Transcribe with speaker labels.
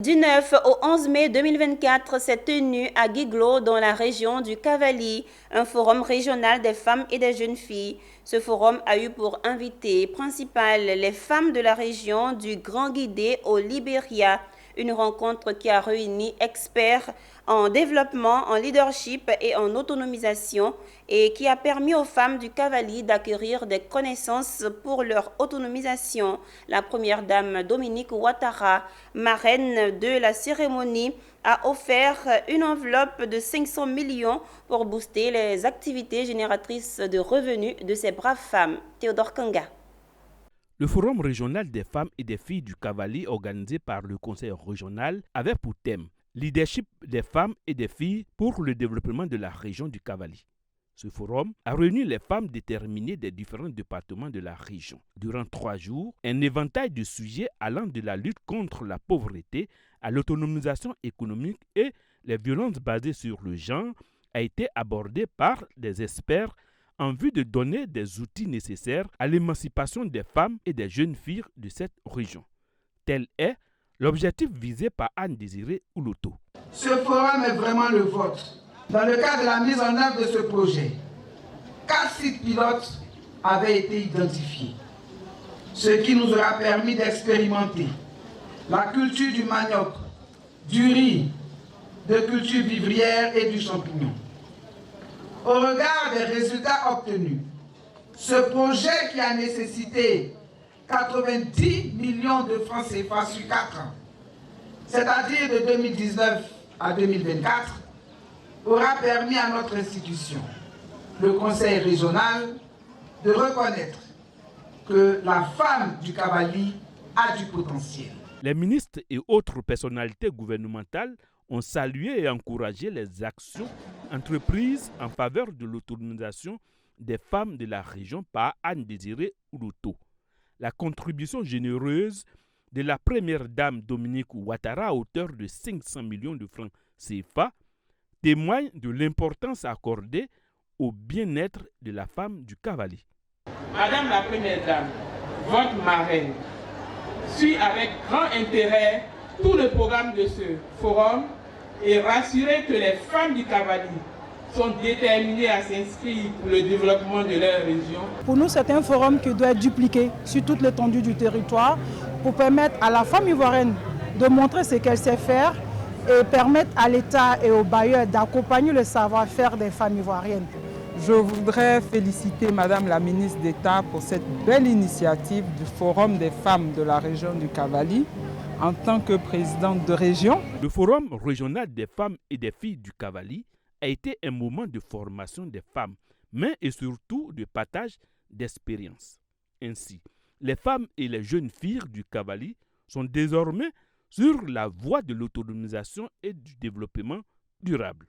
Speaker 1: Du 9 au 11 mai 2024 s'est tenu à Guiglo, dans la région du Cavally, un forum régional des femmes et des jeunes filles. Ce forum a eu pour invité principal les femmes de la région du Grand Guidé au Libéria. Une rencontre qui a réuni experts en développement, en leadership et en autonomisation et qui a permis aux femmes du Cavally d'acquérir des connaissances pour leur autonomisation. La première dame Dominique Ouattara, marraine de la cérémonie, a offert une enveloppe de 500 millions pour booster les activités génératrices de revenus de ces braves femmes. Théodore Kanga.
Speaker 2: Le Forum régional des femmes et des filles du Cavally, organisé par le Conseil régional, avait pour thème « Leadership des femmes et des filles pour le développement de la région du Cavally ». Ce forum a réuni les femmes déterminées des différents départements de la région. Durant 3 jours, un éventail de sujets allant de la lutte contre la pauvreté à l'autonomisation économique et les violences basées sur le genre a été abordé par des experts en vue de donner des outils nécessaires à l'émancipation des femmes et des jeunes filles de cette région. Tel est l'objectif visé par Anne-Désirée Ouloto.
Speaker 3: Ce forum est vraiment le vôtre. Dans le cadre de la mise en œuvre de ce projet, 4 sites pilotes avaient été identifiés, ce qui nous aura permis d'expérimenter la culture du manioc, du riz, de culture vivrière et du champignon. Au regard des résultats obtenus, ce projet qui a nécessité 90 millions de francs CFA sur 4 ans, c'est-à-dire de 2019 à 2024, aura permis à notre institution, le Conseil régional, de reconnaître que la femme du Cavally a du potentiel.
Speaker 2: Les ministres et autres personnalités gouvernementales ont salué et encouragé les actions entreprises en faveur de l'autonomisation des femmes de la région par Anne-Désirée Ouloto. La contribution généreuse de la première dame Dominique Ouattara à hauteur de 500 millions de francs CFA témoigne de l'importance accordée au bien-être de la femme du Cavally.
Speaker 4: Madame la Première Dame, votre marraine, suit avec grand intérêt tout le programme de ce forum et rassurer que les femmes du Cavally sont déterminées à s'inscrire pour le développement de leur région.
Speaker 5: Pour nous, c'est un forum qui doit être dupliqué sur toute l'étendue du territoire pour permettre à la femme ivoirienne de montrer ce qu'elle sait faire et permettre à l'État et aux bailleurs d'accompagner le savoir-faire des femmes ivoiriennes.
Speaker 6: Je voudrais féliciter Madame la ministre d'État pour cette belle initiative du Forum des femmes de la région du Cavally. En tant que présidente de région,
Speaker 2: le Forum régional des femmes et des filles du Cavally a été un moment de formation des femmes, mais et surtout de partage d'expériences. Ainsi, les femmes et les jeunes filles du Cavally sont désormais sur la voie de l'autonomisation et du développement durable.